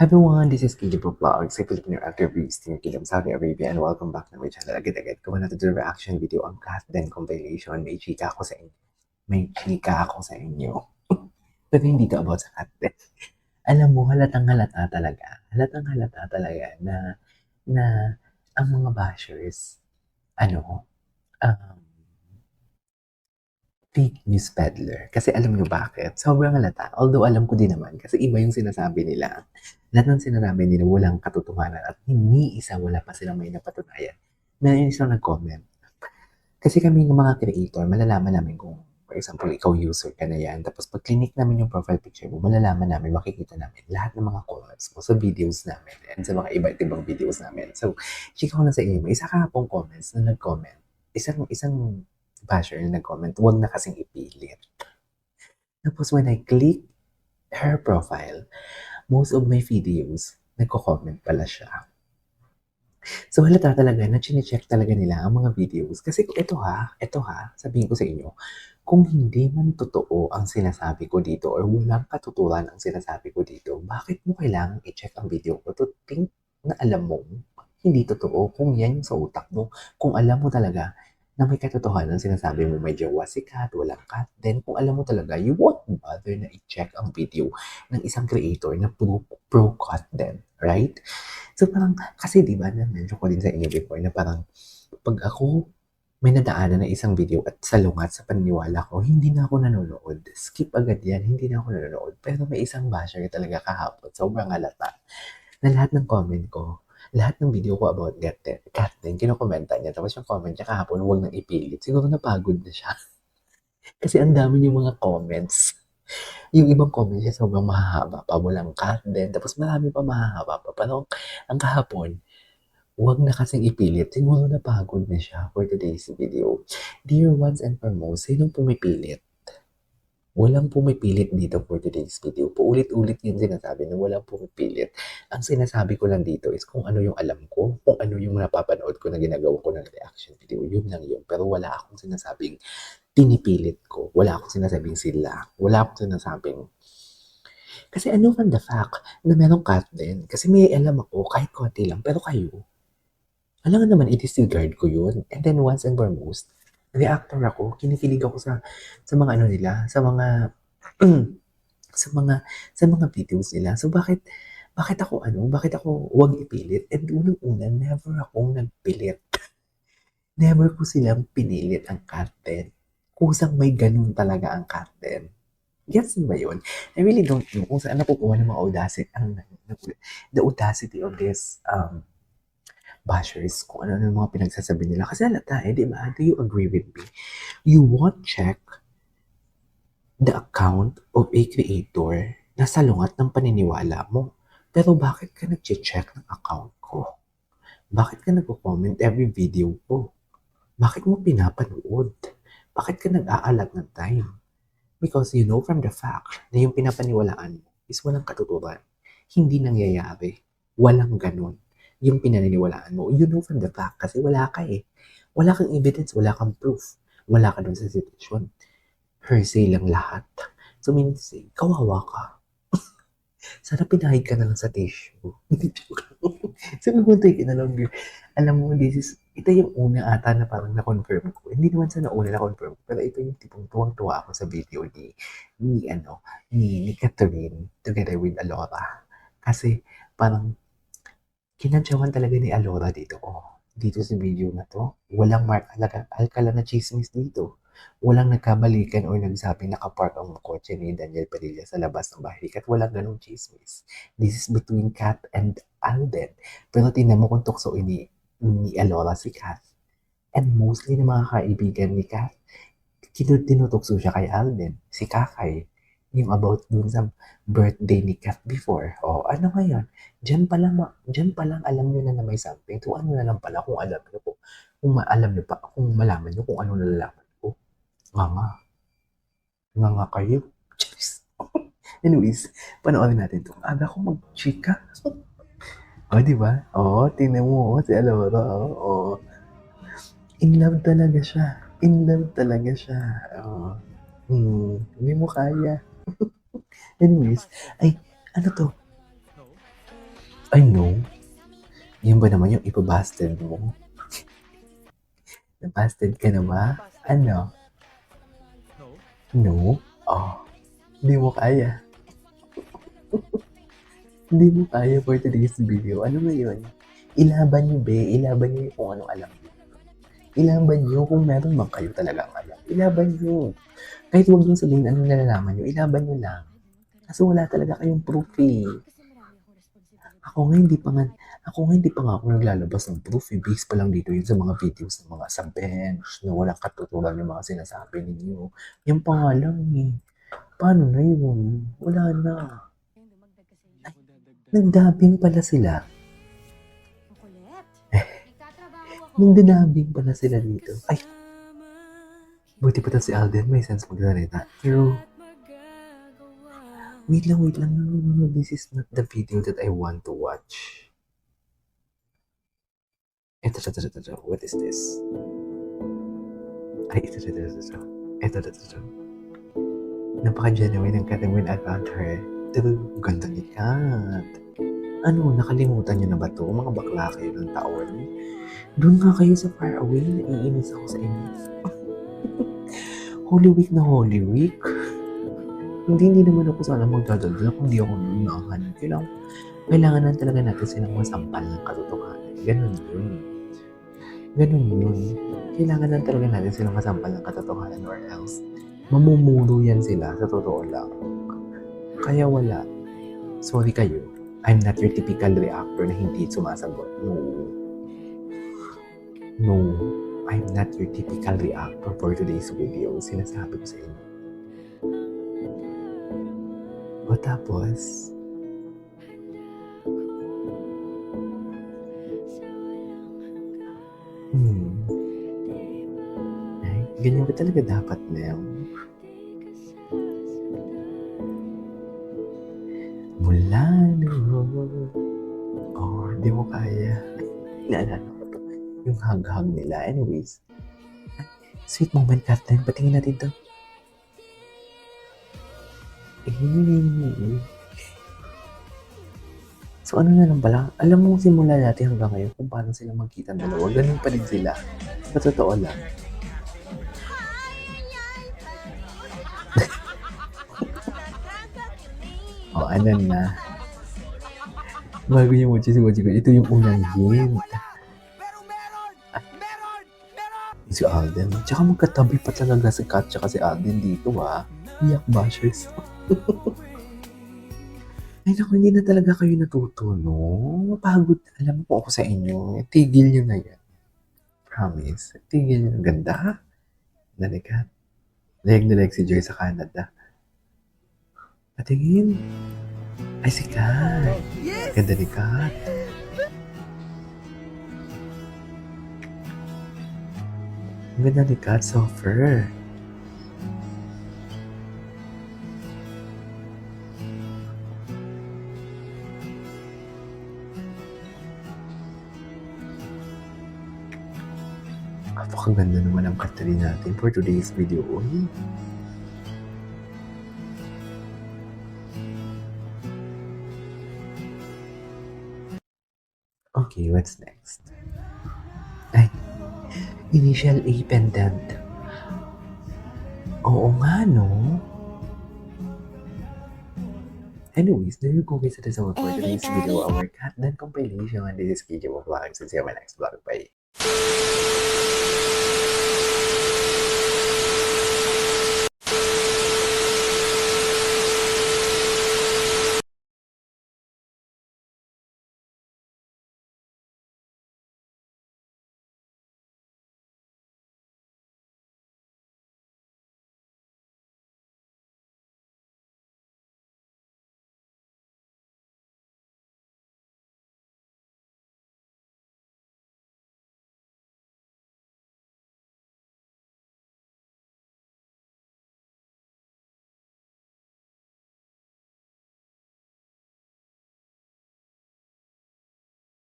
Everyone, this is KJ Vlogs, a Filipino actor based in Kingdom, Saudi Arabia, and welcome back to my channel. Agad-agad gawa natin the reaction video ang Cat Den compilation. May chika ako sa inyo. May chika ako sa inyo. Pero hindi to about sa Cat Den. Alam mo, halatang halata talaga. Halatang halata talaga na ang mga bashers, um, fake news peddler. Kasi alam nyo bakit? Sobrang halata. Although alam ko din naman, kasi iba yung sinasabi nila. Lahat ng sinasabi nila walang katotohanan at hindi isa wala pa silang may napatunayan. May isang nag-comment. Kasi kami ng mga creator, malalaman namin kung, for example, ikaw user ka na yan. Tapos pag clinic namin yung profile picture mo, malalaman namin, makikita namin lahat ng mga comments mo sa videos namin and sa mga iba't ibang videos namin. So, chika ko na sa inyo, may isa kahapong comments na nag-comment. Isang basher na nag-comment, huwag na kasing ipilit. Tapos when I click her profile, most of my videos, nagko-comment pala siya. So halata talaga na chine-check talaga nila ang mga videos. Kasi ito ha, sabihin ko sa inyo, kung hindi man totoo ang sinasabi ko dito or walang katuturan ang sinasabi ko dito, bakit mo kailangang i-check ang video ko to think na alam mo hindi totoo kung yan yung sa utak mo. Kung alam mo talaga na may katotohanan sinasabi mo may jowa si Kat, walang Kat, then kung alam mo talaga, you won't bother na i-check ang video ng isang creator na pro-Kat din, right? So parang, kasi di ba, na-mention ko din sa inyo before na parang, pag ako may nadaanan na isang video at salungat sa paniniwala ko, hindi na ako nanonood. Skip agad yan, hindi na ako nanonood. Pero may isang basher talaga kahapon, sobrang halata, na lahat ng comment ko, lahat ng video ko about Gatten, kinokomenta niya. Tapos yung comment niya kahapon, huwag nang ipilit. Siguro napagod na siya. Kasi ang dami yung mga comments. Yung ibang comments niya sobrang mahahaba pa, walang cut din. Tapos marami pa mahahaba pa. Pero ang kahapon, huwag na kasing ipilit. Siguro napagod na siya for today's video. Dear ones and foremost, sinong pumipilit? Walang pumipilit dito for today's video. Paulit-ulit yung sinasabi na walang pumipilit. Ang sinasabi ko lang dito is kung ano yung alam ko, kung ano yung napapanood ko na ginagawa ko ng reaction video. Yun lang yun. Pero wala akong sinasabing pinipilit ko. Wala akong sinasabing sila. Wala akong sinasabing kasi ano kan the fact na merong cut din. Kasi may alam ako kahit konti lang. Pero kayo, alam nga naman, i-disregard ko yun. And then once and foremost, reactor ako, kinikilig ako sa mga ano nila, sa mga sa mga videos nila. So bakit ako wag ipilit? And unang-una, never akong nagpilit. Never ko silang pinilit ang content. Kusang may ganun talaga ang content. Gets mo ba yun? I really don't know kung saan nakukuha ng mga the audacity of this bashers, kung ano yung mga pinagsasabi nila. Kasi halata di ba? Do you agree with me? You won't check the account of a creator na salungat ng paniniwala mo. Pero bakit ka nag-check ng account ko? Bakit ka nag-comment every video ko? Bakit mo pinapanood? Bakit ka nag-aalat ng time? Because you know from the fact na yung pinapaniwalaan mo is walang katuturan. Hindi nangyayari. Walang ganun. Yung pinaniniwalaan mo, you know from the fact kasi wala ka eh. Wala kang evidence, wala kang proof. Wala ka dun sa sitwasyon. Hearsay lang lahat. So means, kawawa ka. Sana pinahid ka na lang sa tissue. Sabi ko, take na lang. Alam mo, ito yung una ata na parang na-confirm ko. Hindi naman sa nauna na-confirm ko, pero ito yung tipong tuwang-tuwa ako sa video ni Catherine together with Alora. Kasi parang kinadyawan talaga ni Alora dito. Dito sa video na to, walang Mark Alcala na chismis dito. Walang nagkabalikan o nagsabing nakapark ang kotse ni Daniel Padilla sa labas ng bahay at walang ganong chismis. This is between Kat and Alden. Pero tingnan mo kung tukso ni Alora si Kat. And mostly ng mga kaibigan ni Kat, tinutukso siya kay Alden, si Kakay, yung about dun sa birthday ni Kat before. Ano ngayon? Diyan pa lang alam nyo na may something. So ano na lang pala kung alam nyo po. Alam nyo pa, kung malaman nyo kung ano nalalaman ko. Nga nga kayo. Anyways, panoorin natin ito. Aga ko mag-chika. Di ba? Tingnan mo, si Alora. In love talaga siya. In love talaga siya. Hindi mo kaya. Anyways, ay, ano to? Ay, no. Yan ba naman yung ipabasted mo? Nabasted ka na ba? Ano? No? Oh, hindi mo kaya. Hindi mo kaya for today's video. Ano na yun? Ilaban nyo, be. Ilaban nyo yung kung anong alam nyo. Ilaban nyo kung meron bang kayo talagang alam. Ilaban nyo. Kahit huwag nyo sabihin anong nalalaman nyo, ilaban nyo lang. Kasi wala talaga kayong proof eh. Ako nga hindi pa nga ako naglalabas ng proof eh. Based pa lang dito yun sa mga videos ng mga sa bench na walang katuturan yung mga sinasabi ninyo. Yan pa nga lang eh. Paano na yun? Wala na. Ay, nagdabing pala sila. Nagdadabing pala sila dito. Ay, buti pa si Alden may sense magsalita. Pero, wait lang. No. This is not the video that I want to watch. Ito. What is this? Ay, ito. Ito. Napaka-genuine ng Kat when I found her. Ganda ni Kat. Ano, nakalimutan niyo na ba to? Mga bakla kayo ng taon. Doon nga kayo sa far away. Naiinis ako sa inyo. Holy Week na Holy Week. Hindi naman ako sana magdadaldal kung di ako nunahan. Kailangan na talaga natin silang masampal ng katotohanan. Ganun yun. Kailangan na talaga natin silang masampal ng katotohanan or else mamumuro yan sila sa totoo lang. Kaya wala. Sorry kayo. I'm not your typical reactor na hindi sumasagot. No. I'm not your typical reactor for today's video. Sinasabi ko sa inyo. O tapos, ay, ganyan ba talaga dapat na yun? Mula noon. Oh, di mo kaya. Naalala ko to. Yung hug-hug nila. Anyways. Sweet moment, Kathleen. Patingin natin to. So ano na lang pala? Alam mo simula natin hanggang ngayon kung paano sila magkita ng dalawa. Ganun pa rin sila. Sa totoo lang. O, ano na. Bago yung mochi ko, ito yung unang hint. Si Alden. Tsaka magkatabi pa talaga si Kat tsaka si Alden dito Iyak bashers. Ay naku, hindi na talaga kayo natuto, no? Mapagod. Alam mo po ako sa inyo. Tigil nyo na yan. Promise. Tigil nyo. Ganda. Nalikat. Leg si Joy sa Canada. Patingin. Ay, si Kat. Ganda ni Kat. Ganda ni Kat. Softer. Napakaganda naman ang Catherine natin for today's video. Okay, what's next? Ay, initial A pendant. Oo nga, no? Anyways, there you go guys. That is all for today's video. Our Cat compilation and this is KJ Vlogs. See you in my next vlog. Bye.